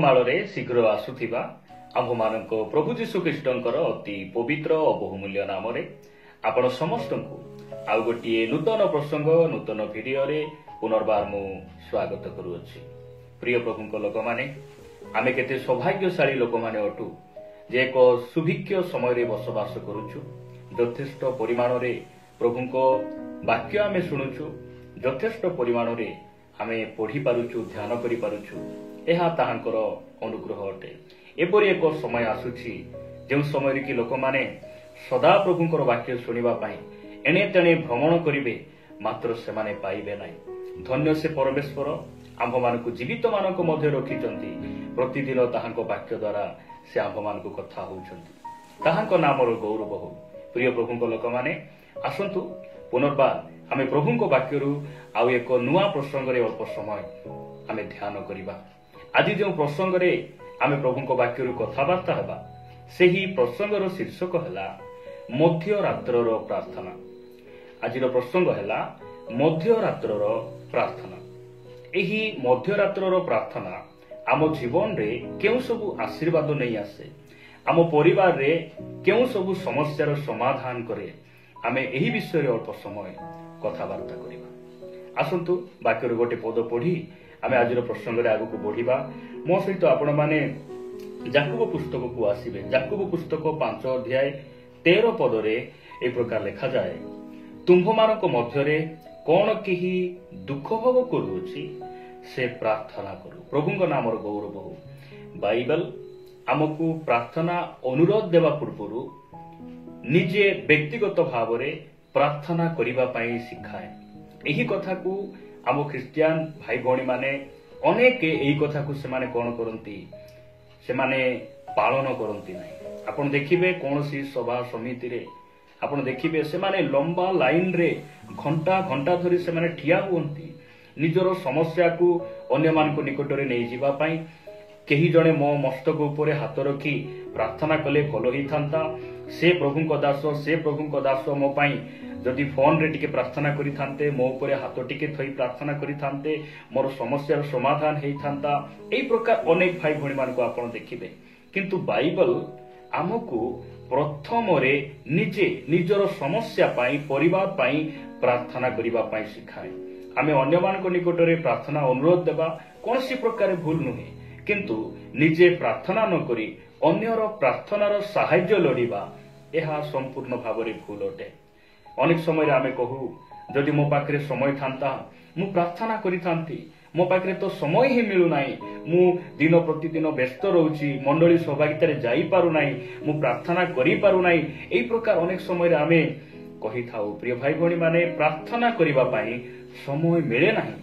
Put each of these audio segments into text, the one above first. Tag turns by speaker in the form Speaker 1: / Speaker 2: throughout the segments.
Speaker 1: ମାଳରେ ଶୀଘ୍ର ଆସୁଥିବା ଆମ୍ଭମାନଙ୍କ ପ୍ରଭୁ ଯୀଶୁ ଖ୍ରୀଷ୍ଟଙ୍କର ଅତି ପବିତ୍ର ଓ ବହୁମୂଲ୍ୟ ନାମରେ ଆପଣ ସମସ୍ତଙ୍କୁ ଆଉ ଗୋଟିଏ ନୂତନ ପ୍ରସଙ୍ଗ ନୂତନ ଭିଡିଓରେ ପୁନର୍ବାର ମୁଁ ସ୍ୱାଗତ କରୁଅଛି। ପ୍ରିୟ ପ୍ରଭୁଙ୍କ ଲୋକମାନେ, ଆମେ କେତେ ସୌଭାଗ୍ୟଶାଳୀ ଲୋକମାନେ ଅଟୁ ଯେ ଏକ ସୁଭିକ୍ଷ ସମୟରେ ବସବାସ କରୁଛୁ। ଯଥେଷ୍ଟ ପରିମାଣରେ ପ୍ରଭୁଙ୍କ ବାକ୍ୟ ଆମେ ଶୁଣୁଛୁ, ଯଥେଷ୍ଟ ପରିମାଣରେ ଆମେ ପଢିପାରୁଛୁ, ଧ୍ୟାନ କରିପାରୁଛୁ। ଏହା ତାହାଙ୍କର ଅନୁଗ୍ରହ ଅଟେ। ଏପରି ଏକ ସମୟ ଆସୁଛି ଯେଉଁ ସମୟରେ କି ଲୋକମାନେ ସଦା ପ୍ରଭୁଙ୍କର ବାକ୍ୟ ଶୁଣିବା ପାଇଁ ଏଣେ ତେଣେ ଭ୍ରମଣ କରିବେ, ମାତ୍ର ସେମାନେ ପାଇବେ ନାହିଁ। ଧନ୍ୟ ସେ ପରମେଶ୍ୱର ଆମ୍ଭମାନଙ୍କୁ ଜୀବିତମାନଙ୍କ ମଧ୍ୟରେ ରଖିଛନ୍ତି। ପ୍ରତିଦିନ ତାହାଙ୍କ ବାକ୍ୟ ଦ୍ୱାରା ସେ ଆମ୍ଭମାନଙ୍କୁ କଥା ହେଉଛନ୍ତି। ତାହାଙ୍କ ନାମର ଗୌରବ ହଉ। ପ୍ରିୟ ପ୍ରଭୁଙ୍କ ଲୋକମାନେ, ଆସନ୍ତୁ ପୁନର୍ବାର ଆମେ ପ୍ରଭୁଙ୍କ ବାକ୍ୟରୁ ଆଉ ଏକ ନୂଆ ପ୍ରସଙ୍ଗରେ ଅଳ୍ପ ସମୟ ଆମେ ଧ୍ୟାନ କରିବା। ଆଜି ଯେଉଁ ପ୍ରସଙ୍ଗରେ ଆମେ ପ୍ରଭୁଙ୍କ ବାକ୍ୟରୁ କଥାବାର୍ତ୍ତା ହେବା, ସେହି ପ୍ରସଙ୍ଗର ଶୀର୍ଷକ ହେଲା ମଧ୍ୟରାତ୍ରର ପ୍ରାର୍ଥନା। ଆଜିର ପ୍ରସଙ୍ଗ ହେଲା ମଧ୍ୟରାତ୍ରର ପ୍ରାର୍ଥନା। ଏହି ମଧ୍ୟରାତ୍ରର ପ୍ରାର୍ଥନା ଆମ ଜୀବନରେ କେଉଁ ସବୁ ଆଶୀର୍ବାଦ ନେଇ ଆସେ, ଆମ ପରିବାରରେ କେଉଁ ସବୁ ସମସ୍ୟାର ସମାଧାନ କରେ, ଆମେ ଏହି ବିଷୟରେ ଅଳ୍ପ ସମୟ କଥାବାର୍ତ୍ତା କରିବା। ଆସନ୍ତୁ ବାକ୍ୟରୁ ଗୋଟେ ପଦ ପଢି ଆମେ ଆଜିର ପ୍ରସଙ୍ଗରେ ଆଗକୁ ବଢିବା। ମୋ ସହିତ ଆପଣମାନେ ଯାକୁବ ପୁସ୍ତକକୁ ଆସିବେ। ଯାକୁବ ପୁସ୍ତକ 5 ଅଧ୍ୟାୟ 13 ପଦରେ ଏହି ପ୍ରକାର ଲେଖାଯାଏ, ତୁମ୍ଭମାନଙ୍କ ମଧ୍ୟରେ କଣ କେହି ଦୁଃଖ ଭୋଗ କରୁଅଛି, ସେ ପ୍ରାର୍ଥନା କରୁ। ପ୍ରଭୁଙ୍କ ନାମର ଗୌରବ ହଉ। ବାଇବେଲ ଆମକୁ ପ୍ରାର୍ଥନା ଅନୁରୋଧ ଦେବା ପୂର୍ବରୁ ନିଜେ ବ୍ୟକ୍ତିଗତ ଭାବରେ ପ୍ରାର୍ଥନା କରିବା ପାଇଁ ଶିଖାଏ। ଏହି କଥାକୁ ଆମ ଖ୍ରୀଷ୍ଟିଆନ ଭାଇ ଭଉଣୀ ମାନେ ଅନେକ ଏହି କଥାକୁ ସେମାନେ କଣ କରନ୍ତି, ସେମାନେ ପାଳନ କରନ୍ତି ନାହିଁ। ଆପଣ ଦେଖିବେ କୌଣସି ସଭା ସମିତିରେ ଆପଣ ଦେଖିବେ ସେମାନେ ଲମ୍ବା ଲାଇନରେ ଘଣ୍ଟା ଘଣ୍ଟା ଧରି ସେମାନେ ଠିଆ ହୁଅନ୍ତି ନିଜର ସମସ୍ୟାକୁ ଅନ୍ୟମାନଙ୍କ ନିକଟରେ ନେଇଯିବା ପାଇଁ। କେହି ଜଣେ ମୋ ମସ୍ତକ ଉପରେ ହାତ ରଖି ପ୍ରାର୍ଥନା କଲେ ଭଲ ହେଇଥାନ୍ତା, ସେ ପ୍ରଭୁଙ୍କ ଦାସ ମୋ ପାଇଁ ଯଦି ଫୋନରେ ଟିକେ ପ୍ରାର୍ଥନା କରିଥାନ୍ତେ, ମୋ ଉପରେ ହାତ ଟିକେ ଥୋଇ ପ୍ରାର୍ଥନା କରିଥାନ୍ତେ, ମୋର ସମସ୍ୟାର ସମାଧାନ ହେଇଥାନ୍ତା। ଏହି ପ୍ରକାର ଅନେକ ଭାଇ ଭଉଣୀ ମାନଙ୍କୁ ଆପଣ ଦେଖିବେ। କିନ୍ତୁ ବାଇବେଲ ଆମକୁ ପ୍ରଥମରେ ନିଜେ ନିଜର ସମସ୍ୟା ପାଇଁ, ପରିବାର ପାଇଁ ପ୍ରାର୍ଥନା କରିବା ପାଇଁ ଶିଖାଏ। ଆମେ ଅନ୍ୟମାନଙ୍କ ନିକଟରେ ପ୍ରାର୍ଥନା ଅନୁରୋଧ ଦେବା କୌଣସି ପ୍ରକାର ଭୁଲ ନୁହେଁ, କିନ୍ତୁ ନିଜେ ପ୍ରାର୍ଥନା ନ କରି ଅନ୍ୟର ପ୍ରାର୍ଥନାର ସାହାଯ୍ୟ ଲୋଡ଼ିବା, ଏହା ସମ୍ପୂର୍ଣ୍ଣ ଭାବରେ ଭୁଲ ଅଟେ। ଅନେକ ସମୟରେ ଆମେ କହୁ, ଯଦି ମୋ ପାଖରେ ସମୟ ଥାନ୍ତା ମୁଁ ପ୍ରାର୍ଥନା କରିଥାନ୍ତି, ମୋ ପାଖରେ ତ ସମୟ ହିଁ ମିଳୁନାହିଁ, ମୁଁ ଦିନ ପ୍ରତିଦିନ ବ୍ୟସ୍ତ ରହୁଛି, ମଣ୍ଡଳୀ ସୌଭାଗ୍ୟତାରେ ଯାଇପାରୁନାହିଁ, ମୁଁ ପ୍ରାର୍ଥନା କରିପାରୁନାହିଁ। ଏହି ପ୍ରକାର ଅନେକ ସମୟରେ ଆମେ କହିଥାଉ। ପ୍ରିୟ ଭାଇ ଭଉଣୀ ମାନେ, ପ୍ରାର୍ଥନା କରିବା ପାଇଁ ସମୟ ମିଳେ ନାହିଁ,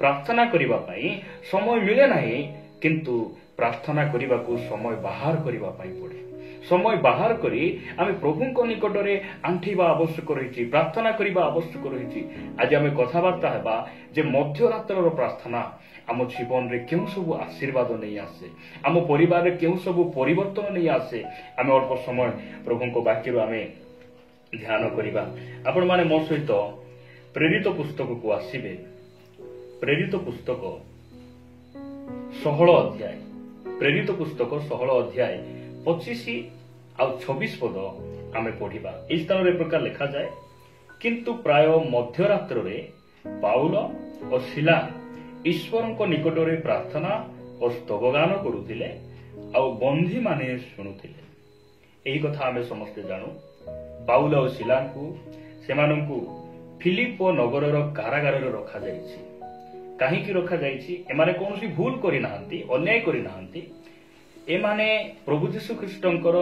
Speaker 1: ପ୍ରାର୍ଥନା କରିବା ପାଇଁ ସମୟ ମିଳେ ନାହିଁ, କିନ୍ତୁ ପ୍ରାର୍ଥନା କରିବାକୁ ସମୟ ବାହାର କରିବା ପାଇଁ ପଡେ। ସମୟ ବାହାର କରି ଆମେ ପ୍ରଭୁଙ୍କ ନିକଟରେ ଆଣ୍ଠିବା ଆବଶ୍ୟକ ରହିଛି, ପ୍ରାର୍ଥନା କରିବା ଆବଶ୍ୟକ ରହିଛି। ଆଜି ଆମେ କଥାବାର୍ତ୍ତା ହେବା ଯେ ମଧ୍ୟରାତ୍ରର ପ୍ରାର୍ଥନା ଆମ ଜୀବନରେ କେଉଁ ସବୁ ଆଶୀର୍ବାଦ ନେଇ ଆସେ, ଆମ ପରିବାରରେ କେଉଁ ସବୁ ପରିବର୍ତ୍ତନ ନେଇ ଆସେ। ଆମେ ଅଳ୍ପ ସମୟ ପ୍ରଭୁଙ୍କ ବାକ୍ୟରୁ ଆମେ ଧ୍ୟାନ କରିବା। ଆପଣମାନେ ମୋ ସହିତ ପ୍ରେରିତ ପୁସ୍ତକକୁ ଆସିବେ। ପ୍ରେରିତ ପୁସ୍ତକ 16 ଅଧ୍ୟାୟ, ପ୍ରେରିତ ପୁସ୍ତକ 16 ଅଧ୍ୟାୟ 25 ଆଉ 26 ପଦ ଆମେ ପଢିବା। ଏହି ସ୍ଥାନରେ ପ୍ରକାର ଲେଖାଯାଏ, କିନ୍ତୁ ପ୍ରାୟ ମଧ୍ୟରାତ୍ରରେ ପାଉଲ ଓ ସିଲା ଈଶ୍ୱରଙ୍କ ନିକଟରେ ପ୍ରାର୍ଥନା ଓ ସ୍ତବଗାନ କରୁଥିଲେ, ଆଉ ବନ୍ଦୀମାନେ ଶୁଣୁଥିଲେ। ଏହି କଥା ଆମେ ସମସ୍ତେ ଜାଣୁ। ପାଉଲ ଓ ସିଲାଙ୍କୁ ସେମାନଙ୍କୁ ଫିଲିପ ନଗରର କାରାଗାରରେ ରଖାଯାଇଛି। କାହିଁକି ରଖାଯାଇଛି? ଏମାନେ କୌଣସି ଭୁଲ କରିନାହାନ୍ତି, ଅନ୍ୟାୟ କରିନାହାନ୍ତି। ଏମାନେ ପ୍ରଭୁ ଯୀଶୁ ଖ୍ରୀଷ୍ଟଙ୍କର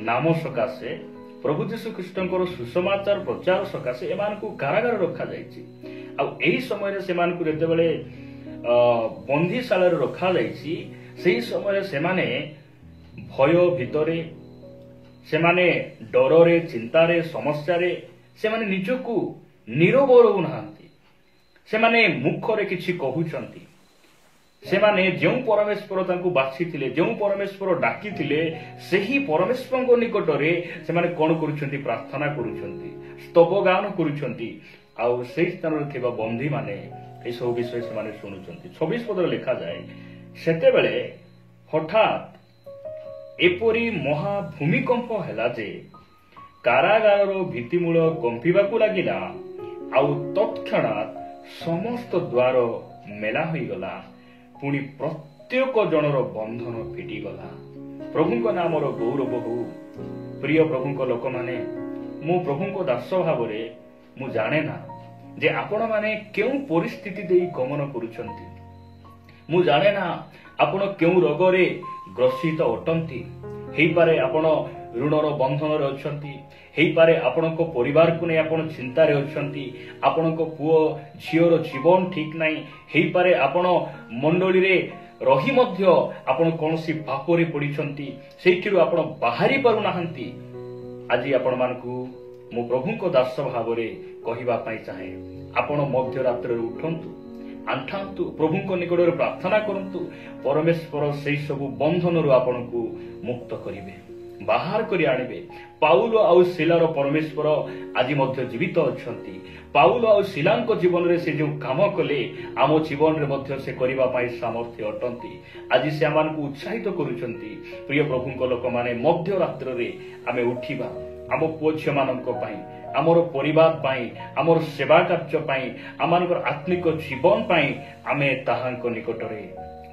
Speaker 1: ନାମ ସକାଶେ, ପ୍ରଭୁ ଯୀଶୁ ଖ୍ରୀଷ୍ଟଙ୍କର ସୁସମାଚାର ପ୍ରଚାର ସକାଶେ ଏମାନଙ୍କୁ କାରାଗାର ରଖାଯାଇଛି। ଆଉ ଏହି ସମୟରେ ସେମାନଙ୍କୁ ଯେତେବେଳେ ବନ୍ଦୀଶାଳାରେ ରଖାଯାଇଛି, ସେହି ସମୟରେ ସେମାନେ ଭୟ ଭିତରେ, ସେମାନେ ଡରରେ, ଚିନ୍ତାରେ, ସମସ୍ୟାରେ ସେମାନେ ନିଜକୁ ନୀରବ ରହୁନାହାନ୍ତି। ସେମାନେ ମୁଖରେ କିଛି କହୁଛନ୍ତି। ସେମାନେ ଯେଉଁ ପରମେଶ୍ୱର ତାଙ୍କୁ ବାଛିଥିଲେ, ଯେଉଁ ପରମେଶ୍ୱର ଡାକିଥିଲେ, ସେହି ପରମେଶ୍ୱରଙ୍କ ନିକଟରେ ସେମାନେ କଣ କରୁଛନ୍ତି? ପ୍ରାର୍ଥନା କରୁଛନ୍ତି, ସ୍ତବଗାନ କରୁଛନ୍ତି। ଆଉ ସେହି ସ୍ଥାନରେ ଥିବା ବନ୍ଦୀମାନେ ଏସବୁ ବିଷୟ ସେମାନେ ଶୁଣୁଛନ୍ତି। 26 ପଦରେ ଲେଖାଯାଏ, ସେତେବେଳେ ହଠାତ୍ ଏପରି ମହା ଭୂମିକମ୍ପ ହେଲା ଯେ କାରାଗାରର ଭିତ୍ତିମୂଳ କମ୍ପିବାକୁ ଲାଗିଲା, ଆଉ ତତ୍କ୍ଷଣାତ୍ ସମସ୍ତ ଦ୍ୱାର ମେଲା ହୋଇଗଲା। ପୁଣି ପ୍ରତ୍ୟେକ ଜଣର ବନ୍ଧନ ଫିଟିଗଲା। ପ୍ରଭୁଙ୍କ ନାମର ଗୌରବ ହଉ। ପ୍ରିୟ ପ୍ରଭୁଙ୍କ ଲୋକମାନେ, ମୁଁ ପ୍ରଭୁଙ୍କ ଦାସ ଭାବରେ ମୁଁ ଜାଣେ ନା ଯେ ଆପଣମାନେ କେଉଁ ପରିସ୍ଥିତି ଦେଇ ଗମନ କରୁଛନ୍ତି। ମୁଁ ଜାଣେ ନା ଆପଣ କେଉଁ ରୋଗରେ ଗ୍ରସିତ ଅଟନ୍ତି। ହେଇପାରେ ଆପଣ ଋଣର ବନ୍ଧନରେ ଅଛନ୍ତି, ହେଇପାରେ ଆପଣଙ୍କ ପରିବାରକୁ ନେଇ ଆପଣ ଚିନ୍ତାରେ ଅଛନ୍ତି, ଆପଣଙ୍କ ପୁଅ ଝିଅର ଜୀବନ ଠିକ ନାହିଁ, ହେଇପାରେ ଆପଣ ମଣ୍ଡଳୀରେ ରହି ମଧ୍ୟ ଆପଣ କୌଣସି ପାପରେ ପଡ଼ିଛନ୍ତି, ସେଇଥିରୁ ଆପଣ ବାହାରି ପାରୁନାହାନ୍ତି। ଆଜି ଆପଣମାନଙ୍କୁ ମୁଁ ପ୍ରଭୁଙ୍କ ଦାସ ଭାବରେ କହିବା ପାଇଁ ଚାହେଁ, ଆପଣ ମଧ୍ୟରାତ୍ରରେ ଉଠନ୍ତୁ, ଆଣ୍ଠାନ୍ତୁ, ପ୍ରଭୁଙ୍କ ନିକଟରେ ପ୍ରାର୍ଥନା କରନ୍ତୁ। ପରମେଶ୍ୱର ସେହି ସବୁ ବନ୍ଧନରୁ ଆପଣଙ୍କୁ ମୁକ୍ତ କରିବେ, ବାହାର କରି ଆଣିବେ। ପାଉଲ ଆଉ ଶିଲାର ପରମେଶ୍ୱର ଆଜି ମଧ୍ୟ ଜୀବିତ ଅଛନ୍ତି। ପାଉଲ ଆଉ ଶିଲାଙ୍କ ଜୀବନରେ ସେ ଯେଉଁ କାମ କଲେ, ଆମ ଜୀବନରେ ମଧ୍ୟ ସେ କରିବା ପାଇଁ ସାମର୍ଥ୍ୟ ଅଟନ୍ତି। ଆଜି ସେ ଆମମାନଙ୍କୁ ଉତ୍ସାହିତ କରୁଛନ୍ତି। ପ୍ରିୟ ପ୍ରଭୁଙ୍କ ଲୋକମାନେ, ମଧ୍ୟରାତ୍ରରେ ଆମେ ଉଠିବା, ଆମ ପୁଅ ଝିଅମାନଙ୍କ ପାଇଁ, ଆମର ପରିବାର ପାଇଁ, ଆମର ସେବା କାର୍ଯ୍ୟ ପାଇଁ, ଆମମାନଙ୍କର ଆତ୍ମିକ ଜୀବନ ପାଇଁ ଆମେ ତାହାଙ୍କ ନିକଟରେ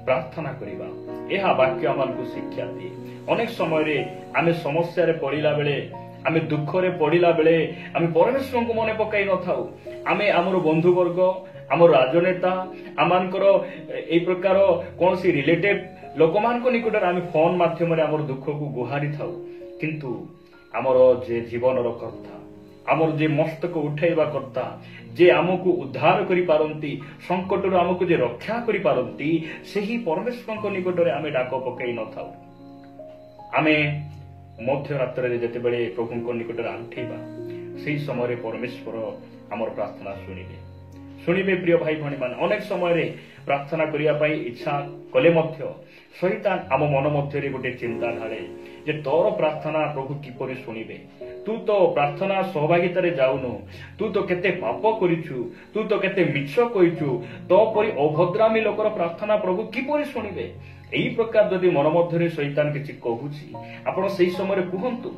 Speaker 1: ପ୍ରାର୍ଥନା କରିବା। ଏହା ବାକ୍ୟ ଆମମାନଙ୍କୁ ଶିକ୍ଷା ଦିଏ। ଅନେକ ସମୟରେ ଆମେ ସମସ୍ୟାରେ ପଡ଼ିଲା ବେଳେ, ଆମେ ଦୁଃଖରେ ପଡ଼ିଲା ବେଳେ ଆମେ ପରମେଶ୍ୱରଙ୍କୁ ମନେ ପକାଇ ନଥାଉ। ଆମେ ଆମର ବନ୍ଧୁବର୍ଗ, ଆମର ରାଜନେତା, ଆମମାନଙ୍କର ଏହି ପ୍ରକାର କୌଣସି ରିଲେଟିଭ ଲୋକମାନଙ୍କ ନିକଟରେ ଆମେ ଫୋନ ମାଧ୍ୟମରେ ଆମର ଦୁଃଖକୁ ଗୁହାରି ଥାଉ। କିନ୍ତୁ ଆମର ଯେ ଜୀବନର କର୍ତ୍ତା, ଆମର ଯେ ମସ୍ତକ ଉଠାଇବା କର୍ତ୍ତା, ଯେ ଆମକୁ ଉଦ୍ଧାର କରିପାରନ୍ତି, ସଙ୍କଟରୁ ଆମକୁ ଯେ ରକ୍ଷା କରିପାରନ୍ତି, ସେହି ପରମେଶ୍ୱରଙ୍କ ନିକଟରେ ଆମେ ଡାକ ପକାଇ ନଥାଉ। ଆମେ ମଧ୍ୟରାତ୍ରରେ ଯେତେବେଳେ ପ୍ରଭୁଙ୍କ ନିକଟରେ ଆଣ୍ଠେଇବା, ସେହି ସମୟରେ ପରମେଶ୍ୱର ଆମର ପ୍ରାର୍ଥନା ଶୁଣିବେ। ପ୍ରିୟ ଭାଇ ଭଉଣୀମାନେ, ଅନେକ ସମୟରେ ପ୍ରାର୍ଥନା କରିବା ପାଇଁ ଇଚ୍ଛା କଲେ ମଧ୍ୟ ଶୈତାନ ଆମ ମନ ମଧ୍ୟରେ ଗୋଟେ ଚିନ୍ତା ଢାଳେ ଯେ ତୋର ପ୍ରାର୍ଥନା ପ୍ରଭୁ କିପରି ଶୁଣିବେ? ତୁ ତ ପ୍ରାର୍ଥନା ସହଭାଗିତାରେ ଯାଉନୁ, ତୁ ତ କେତେ ପାପ କରିଛୁ, ତୁ ତ କେତେ ମିଛ କହିଛୁ, ତୋ ପରି ଅଭଦ୍ରାମୀ ଲୋକର ପ୍ରାର୍ଥନା ପ୍ରଭୁ କିପରି ଶୁଣିବେ? ଏହି ପ୍ରକାର ଯଦି ମନ ମଧ୍ୟରେ ଶୈତାନ କିଛି କହୁଛି, ଆପଣ ସେହି ସମୟରେ କୁହନ୍ତୁ,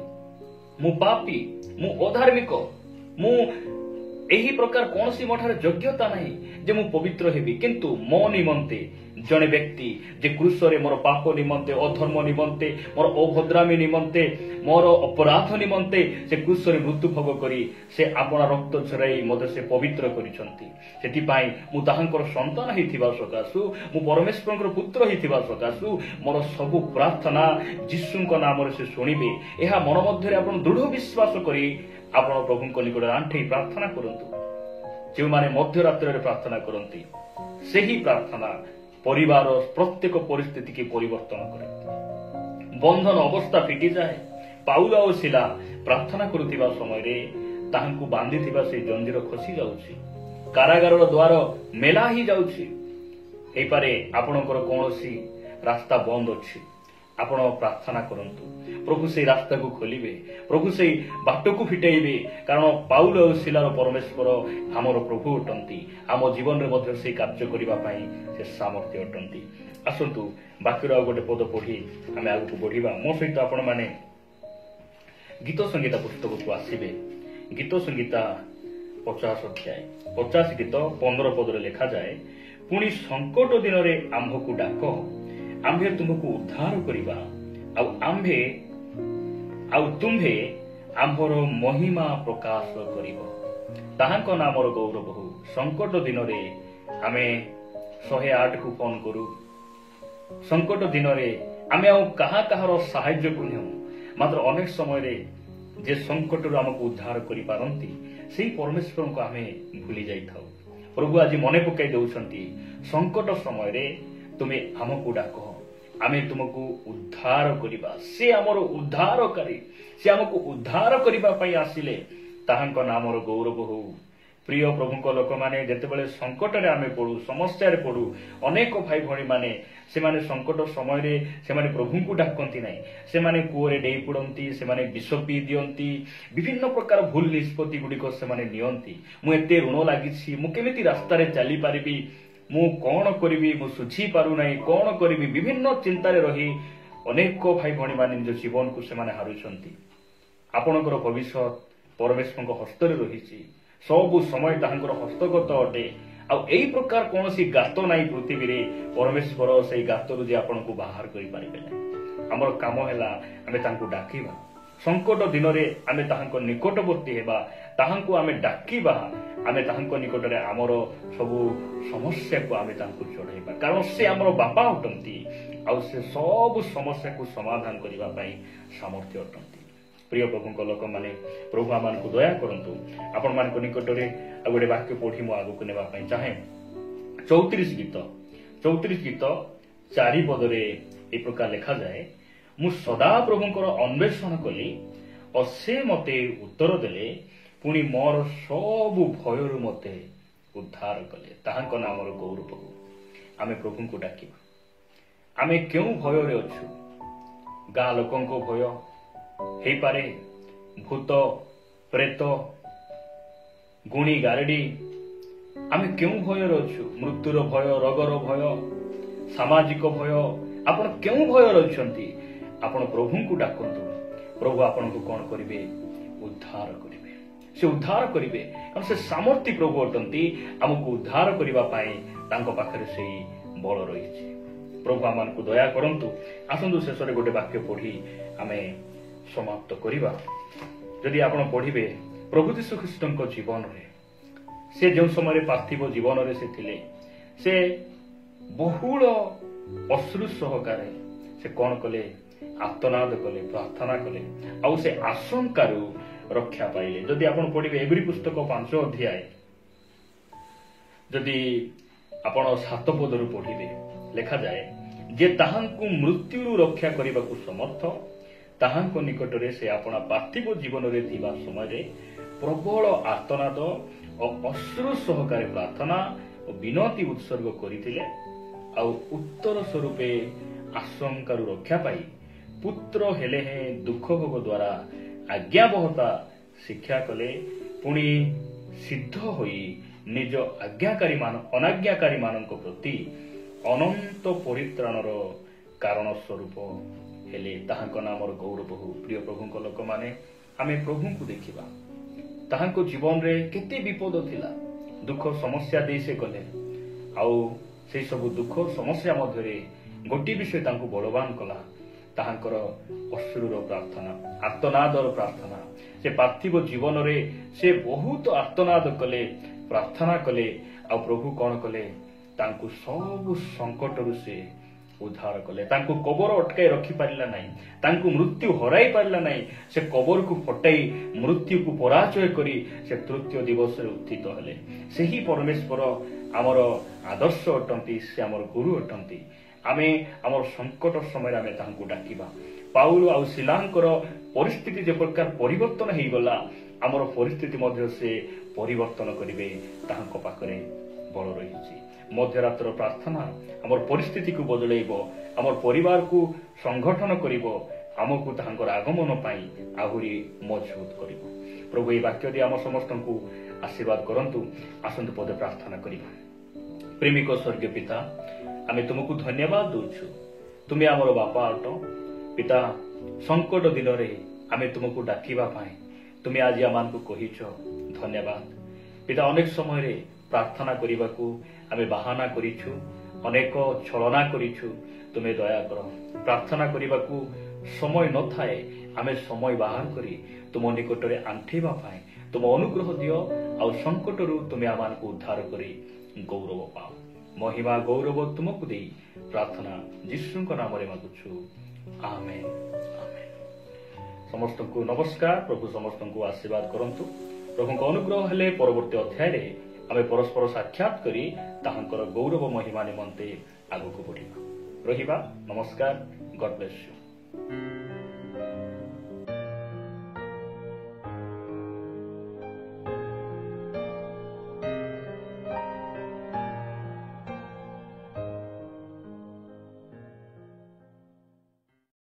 Speaker 1: ମୁଁ ପାପୀ, ମୁଁ ଅଧାର୍ମିକ, ମୁଁ ଏହି ପ୍ରକାର କୌଣସି ମୋ ଠାରେ ଯୋଗ୍ୟତା ନାହିଁ ଯେ ମୁଁ ପବିତ୍ର ହେବି। କିନ୍ତୁ ମୋ ନିମନ୍ତେ ଜଣେ ବ୍ୟକ୍ତି ଯେ କ୍ରୁଶରେ ମୋର ପାପ ନିମନ୍ତେ, ଅଧର୍ମ ନିମନ୍ତେ, ମୋର ଅଭଦ୍ରାମୀ ନିମନ୍ତେ, ମୋର ଅପରାଧ ନିମନ୍ତେ ସେ କ୍ରୁଶରେ ମୃତ୍ୟୁ ଭୋଗ କରି ସେ ଆପଣା ରକ୍ତ ଝରାଇ ମୋତେ ସେ ପବିତ୍ର କରିଛନ୍ତି। ସେଥିପାଇଁ ମୁଁ ତାହାଙ୍କର ସନ୍ତାନ ହେଇଥିବା ସକାଶୁ, ମୁଁ ପରମେଶ୍ୱରଙ୍କର ପୁତ୍ର ହେଇଥିବା ସକାଶୁ ମୋର ସବୁ ପ୍ରାର୍ଥନା ଯୀଶୁଙ୍କ ନାମରେ ସେ ଶୁଣିବେ। ଏହା ମନ ମଧ୍ୟରେ ଆପଣ ଦୃଢ଼ ବିଶ୍ୱାସ କରି ଆପଣ ପ୍ରଭୁଙ୍କ ନିକଟରେ ଆଣ୍ଠେଇ ପ୍ରାର୍ଥନା କରନ୍ତୁ। ଯେଉଁମାନେ ମଧ୍ୟରାତ୍ରରେ ପ୍ରାର୍ଥନା କରନ୍ତି, ସେହି ପ୍ରାର୍ଥନା ପରିବାର ପ୍ରତ୍ୟେକ ପରିସ୍ଥିତିକୁ ପରିବର୍ତ୍ତନ କରେ। ବନ୍ଧନ ଅବସ୍ଥା ଫିଟିଯାଏ। ପାଉଲ ଆଉ ଶିଲା ପ୍ରାର୍ଥନା କରୁଥିବା ସମୟରେ ତାହାଙ୍କୁ ବାନ୍ଧିଥିବା ସେହି ଜଞ୍ଜିର ଖସି ଯାଉଛି, କାରାଗାରର ଦ୍ୱାର ମେଲା ହେଇଯାଉଛି। ହେଇପାରେ ଆପଣଙ୍କର କୌଣସି ରାସ୍ତା ବନ୍ଦ ଅଛି, ଆପଣ ପ୍ରାର୍ଥନା କରନ୍ତୁ, ପ୍ରଭୁ ସେଇ ରାସ୍ତାକୁ ଖୋଲିବେ, ପ୍ରଭୁ ସେଇ ବାଟକୁ ଫିଟେଇବେ। କାରଣ ପାଉଲ ଆଉ ଶିଲାର ପରମେଶ୍ୱର ଆମର ପ୍ରଭୁ ଅଟନ୍ତି। ଆମ ଜୀବନରେ ମଧ୍ୟ ସେଇ କାର୍ଯ୍ୟ କରିବା ପାଇଁ ସେ ସାମର୍ଥ୍ୟ ଅଟନ୍ତି। ଆସନ୍ତୁ ବାକ୍ୟର ଆଉ ଗୋଟେ ପଦ ପଢି ଆମେ ଆଗକୁ ବଢିବା। ମୋ ସହିତ ଆପଣମାନେ ଗୀତ ସଂଗୀତା ପୁସ୍ତକକୁ ଆସିବେ। ଗୀତ ସଂଗୀତା 50 ଅଧ୍ୟାୟ 50 ଗୀତ 15 ପଦରେ ଲେଖାଯାଏ, ପୁଣି ସଙ୍କଟ ଦିନରେ ଆମ୍ଭକୁ ଡାକ, ଆମ୍ଭେ ତୁମକୁ ଉଦ୍ଧାର କରିବା, ଆଉ ତୁମ୍ଭେ ଆମ୍ଭର ମହିମା ପ୍ରକାଶ କରିବ। ତାହାଙ୍କ ନାମର ଗୌରବ ହଉ। ସଙ୍କଟ ଦିନରେ ଆମେ 108କୁ ଫୋନ କରୁ। ସଙ୍କଟ ଦିନରେ ଆମେ ଆଉ କାହାର ସାହାଯ୍ୟକୁ ନେଉ। ମାତ୍ର ଅନେକ ସମୟରେ ଯେ ସଙ୍କଟରୁ ଆମକୁ ଉଦ୍ଧାର କରିପାରନ୍ତି, ସେହି ପରମେଶ୍ୱରଙ୍କୁ ଆମେ ଭୁଲି ଯାଇଥାଉ। ପ୍ରଭୁ ଆଜି ମନେ ପକାଇ ଦେଉଛନ୍ତି, ସଙ୍କଟ ସମୟରେ ତୁମେ ଆମକୁ ଡାକ, ଆମେ ତୁମକୁ ଉଦ୍ଧାର କରିବା। ସେ ଆମର ଉଦ୍ଧାରକାରୀ, ସେ ଆମକୁ ଉଦ୍ଧାର କରିବା ପାଇଁ ଆସିଲେ। ତାହାଙ୍କ ନାମର ଗୌରବ ହଉ। ପ୍ରିୟ ପ୍ରଭୁଙ୍କ ଲୋକମାନେ, ଯେତେବେଳେ ସଙ୍କଟରେ ଆମେ ପଡୁ, ସମସ୍ୟାରେ ପଡୁ, ଅନେକ ଭାଇ ଭଉଣୀ ମାନେ ସେମାନେ ସଙ୍କଟ ସମୟରେ ସେମାନେ ପ୍ରଭୁଙ୍କୁ ଡାକନ୍ତି ନାହିଁ। ସେମାନେ କୂଅରେ ଡେଇଁ ପଡନ୍ତି, ସେମାନେ ବିଷ ପିଇ ଦିଅନ୍ତି, ବିଭିନ୍ନ ପ୍ରକାର ଭୁଲ ନିଷ୍ପତ୍ତି ଗୁଡ଼ିକ ସେମାନେ ନିଅନ୍ତି। ମୁଁ ଏତେ ଋଣ ଲାଗିଛି, ମୁଁ କେମିତି ରାସ୍ତାରେ ଚାଲିପାରିବି? ମୁଁ କ'ଣ କରିବି, ମୁଁ ଶୁଝି ପାରୁନାହିଁ, କ'ଣ କରିବି, ବିଭିନ୍ନ ଚିନ୍ତାରେ ରହି ଅନେକ ଭାଇ ଭଉଣୀମାନେ ନିଜ ଜୀବନକୁ ସେମାନେ ହାରୁଛନ୍ତି। ଆପଣଙ୍କର ଭବିଷ୍ୟତ ପରମେଶ୍ୱରଙ୍କ ହସ୍ତରେ ରହିଛି। ସବୁ ସମୟ ତାହାଙ୍କର ହସ୍ତଗତ ଅଟେ। ଆଉ ଏଇ ପ୍ରକାର କୌଣସି ଗାତ ନାହିଁ ପୃଥିବୀରେ ପରମେଶ୍ୱର ସେଇ ଗାତରୁ ଯେ ଆପଣଙ୍କୁ ବାହାର କରିପାରିବେ ନାହିଁ। ଆମର କାମ ହେଲା ଆମେ ତାଙ୍କୁ ଡାକିବା। ସଙ୍କଟ ଦିନରେ ଆମେ ତାହାଙ୍କ ନିକଟବର୍ତ୍ତୀ ହେବା, ତାହାଙ୍କୁ ଆମେ ଡାକିବା, ଆମେ ତାହାଙ୍କ ନିକଟରେ ଆମର ସବୁ ସମସ୍ୟାକୁ ଆମେ ତାଙ୍କୁ ଚଢ଼ାଇବା। କାରଣ ସେ ଆମର ବାପା ଅଟନ୍ତି ଆଉ ସେ ସବୁ ସମସ୍ୟାକୁ ସମାଧାନ କରିବା ପାଇଁ ସାମର୍ଥ୍ୟ ଅଟନ୍ତି। ପ୍ରିୟ ପ୍ରଭୁଙ୍କ ଲୋକମାନେ, ପ୍ରଭୁ ଆମମାନଙ୍କୁ ଦୟା କରନ୍ତୁ। ଆପଣମାନଙ୍କ ନିକଟରେ ଆଉ ଗୋଟେ ବାକ୍ୟ ପଢ଼ି ମୁଁ ଆଗକୁ ନେବା ପାଇଁ ଚାହେଁ। 34 ଗୀତ 4 ପଦରେ ଏ ପ୍ରକାର ଲେଖାଯାଏ, ମୁଁ ସଦା ପ୍ରଭୁଙ୍କର ଅନ୍ୱେଷଣ କଲି ଓ ସେ ମୋତେ ଉତ୍ତର ଦେଲେ, ପୁଣି ମୋର ସବୁ ଭୟରୁ ମୋତେ ଉଦ୍ଧାର କଲେ। ତାହାଙ୍କ ନାମର ଗୌରବ ହଉ। ଆମେ ପ୍ରଭୁଙ୍କୁ ଡାକିବା। ଆମେ କେଉଁ ଭୟରେ ଅଛୁ? ଗାଁ ଲୋକଙ୍କ ଭୟ ହେଇପାରେ, ଭୂତ ପ୍ରେତ ଗୁଣି ଗାରେଡି। ଆମେ କେଉଁ ଭୟରେ ଅଛୁ? ମୃତ୍ୟୁର ଭୟ, ରୋଗର ଭୟ, ସାମାଜିକ ଭୟ। ଆପଣ କେଉଁ ଭୟରେ ଅଛନ୍ତି? ଆପଣ ପ୍ରଭୁଙ୍କୁ ଡାକନ୍ତୁ। ପ୍ରଭୁ ଆପଣଙ୍କୁ କ'ଣ କରିବେ? ଉଦ୍ଧାର କରିବେ। ସେ ଉଦ୍ଧାର କରିବେ, କାରଣ ସେ ସାମର୍ଥ୍ୟ ପ୍ରଭୁ ଅଟନ୍ତି। ଆମକୁ ଉଦ୍ଧାର କରିବା ପାଇଁ ତାଙ୍କ ପାଖରେ ସେଇ ବଳ ରହିଛି। ପ୍ରଭୁ ଆମମାନଙ୍କୁ ଦୟା କରନ୍ତୁ। ଆସନ୍ତୁ ଶେଷରେ ଗୋଟେ ବାକ୍ୟ ପଢ଼ି ଆମେ ସମାପ୍ତ କରିବା। ଯଦି ଆପଣ ପଢ଼ିବେ ପ୍ରଭୁ ଯୀଶୁ ଖ୍ରୀଷ୍ଟଙ୍କ ଜୀବନରେ, ସେ ଯେଉଁ ସମୟରେ ପାର୍ଥିବ ଜୀବନରେ ସେ ଥିଲେ, ସେ ବହୁଳ ଅଶ୍ରୁ ସହକାରେ ସେ କ'ଣ କଲେ? ଆର୍ତ୍ତନାଦ କଲେ, ପ୍ରାର୍ଥନା କଲେ, ଆଉ ସେ ଆଶଙ୍କାରୁ ରକ୍ଷା ପାଇଲେ। ଯଦି ଆପଣ ପଢ଼ିବେ ଏବ୍ରୀ ପୁସ୍ତକ 5 ଅଧ୍ୟାୟ, ଯଦି ଆପଣ 7 ପଦରୁ ପଢ଼ିବେ, ଲେଖାଯାଏ ଯେ ତାହାଙ୍କୁ ମୃତ୍ୟୁରୁ ରକ୍ଷା କରିବାକୁ ସମର୍ଥ, ତାହାଙ୍କ ନିକଟରେ ସେ ଆପଣା ପାର୍ଥିବ ଜୀବନରେ ଥିବା ସମୟରେ ପ୍ରବଳ ଆର୍ତ୍ତନାଦ ଓ ଅଶ୍ରୁ ସହକାରେ ପ୍ରାର୍ଥନା ଓ ବିନତି ଉତ୍ସର୍ଗ କରିଥିଲେ। ଆଉ ଉତ୍ତର ସ୍ୱରୂପେ ଆଶଙ୍କାରୁ ରକ୍ଷା ପାଇ ପୁତ୍ର ହେଲେ ହେଁ ଦୁଃଖ ଭୋଗ ଦ୍ୱାରା ଆଜ୍ଞାବହତା ଶିକ୍ଷା କଲେ। ପୁଣି ସିଦ୍ଧ ହୋଇ ନିଜ ଅନାଜ୍ଞାକାରୀ ମାନଙ୍କ ପ୍ରତି ଅନନ୍ତ ପରିତ୍ରାଣର କାରଣ ସ୍ୱରୂପ ହେଲେ। ତାହାଙ୍କ ନାମର ଗୌରବ ହଉ। ପ୍ରିୟ ପ୍ରଭୁଙ୍କ ଲୋକମାନେ, ଆମେ ପ୍ରଭୁଙ୍କୁ ଦେଖିବା। ତାହାଙ୍କ ଜୀବନରେ କେତେ ବିପଦ ଥିଲା, ଦୁଃଖ ସମସ୍ୟା ଦେଇ ସେ ଗଲେ। ଆଉ ସେଇ ସବୁ ଦୁଃଖ ସମସ୍ୟା ମଧ୍ୟରେ ଗୋଟିଏ ବିଷୟ ତାଙ୍କୁ ବଳବାନ କଲା, ତାହାଙ୍କର ଅଶ୍ରୁର ପ୍ରାର୍ଥନା, ଆର୍ତ୍ତନାଦର ପ୍ରାର୍ଥନା। ସେ ପାର୍ଥିବ ଜୀବନରେ ସେ ବହୁତ ଆର୍ତ୍ତନାଦ କଲେ, ପ୍ରାର୍ଥନା କଲେ। ଆଉ ପ୍ରଭୁ କ'ଣ କଲେ? ତାଙ୍କୁ ସବୁ ସଙ୍କଟରୁ ସେ ଉଦ୍ଧାର କଲେ। ତାଙ୍କୁ କବର ଅଟକାଇ ରଖିପାରିଲା ନାହିଁ, ତାଙ୍କୁ ମୃତ୍ୟୁ ହରାଇ ପାରିଲା ନାହିଁ। ସେ କବରକୁ ଫଟାଇ ମୃତ୍ୟୁକୁ ପରାଜୟ କରି ସେ ତୃତୀୟ ଦିବସରେ ଉତ୍ଥିତ ହେଲେ। ସେହି ପରମେଶ୍ୱର ଆମର ଆଦର୍ଶ ଅଟନ୍ତି, ସେ ଆମର ଗୁରୁ ଅଟନ୍ତି। ଆମେ ଆମର ସଙ୍କଟ ସମୟରେ ଆମେ ତାହାଙ୍କୁ ଡାକିବା। ପାଉଲ ଆଉ ସିଲାଙ୍କର ପରିସ୍ଥିତି ଯେ ପ୍ରକାର ପରିବର୍ତ୍ତନ ହେଇଗଲା, ଆମର ପରିସ୍ଥିତି ମଧ୍ୟ ସେ ପରିବର୍ତ୍ତନ କରିବେ। ତାହାଙ୍କ ପାଖରେ ବଳ ରହିଛି। ମଧ୍ୟରାତ୍ର ପ୍ରାର୍ଥନା ଆମର ପରିସ୍ଥିତିକୁ ବଦଳାଇବ, ଆମର ପରିବାରକୁ ସଂଗଠନ କରିବ, ଆମକୁ ତାହାଙ୍କର ଆଗମନ ପାଇଁ ଆହୁରି ମଜବୁତ କରିବ। ପ୍ରଭୁ ଏହି ବାକ୍ୟ ଦେଇ ଆମ ସମସ୍ତଙ୍କୁ ଆଶୀର୍ବାଦ କରନ୍ତୁ। ଆସନ୍ତୁ ପଦେ ପ୍ରାର୍ଥନା କରିବା। ପ୍ରେମିକ ସ୍ୱର୍ଗୀୟ ପିତା, ଆମେ ତୁମକୁ ଧନ୍ୟବାଦ ଦେଉଛୁ। ତୁମେ ଆମର ବାପା ଅଟ। ପିତା, ସଙ୍କଟ ଦିନରେ ଆମେ ତୁମକୁ ଡାକିବା ପାଇଁ ତୁମେ ଆଜି ଆମମାନଙ୍କୁ କହିଛ, ଧନ୍ୟବାଦ। ପିତା, ଅନେକ ସମୟରେ ପ୍ରାର୍ଥନା କରିବାକୁ ଆମେ ବାହାନା କରିଛୁ, ଅନେକ ଛଳନା କରିଛୁ। ତୁମେ ଦୟା କର। ପ୍ରାର୍ଥନା କରିବାକୁ ସମୟ ନଥାଏ, ଆମେ ସମୟ ବାହାର କରି ତୁମ ନିକଟରେ ଆଣ୍ଠେଇବା ପାଇଁ ତୁମ ଅନୁଗ୍ରହ ଦିଅ। ଆଉ ସଙ୍କଟରୁ ତୁମେ ଆମମାନଙ୍କୁ ଉଦ୍ଧାର କରି ଗୌରବ ପାଅ। ମହିମା ଗୌରବ ତୁମକୁ ଦେଇ ପ୍ରାର୍ଥନା ଯୀଶୁଙ୍କ ନାମରେ ମାଗୁଛୁ। ଆମେନ୍। ସମସ୍ତଙ୍କୁ ନମସ୍କାର। ପ୍ରଭୁ ସମସ୍ତଙ୍କୁ ଆଶୀର୍ବାଦ କରନ୍ତୁ। ପ୍ରଭୁଙ୍କ ଅନୁଗ୍ରହ ହେଲେ ପରବର୍ତ୍ତୀ ଅଧ୍ୟାୟରେ ଆମେ ପରସ୍ପର ସାକ୍ଷାତ କରି ତାହାଙ୍କର ଗୌରବ ମହିମା ନିମନ୍ତେ ଆଗକୁ ବଢ଼ିବା। ରହିବା। ନମସ୍କାର। ଗଡ୍ ବ୍ଲେସ୍ ୟୁ।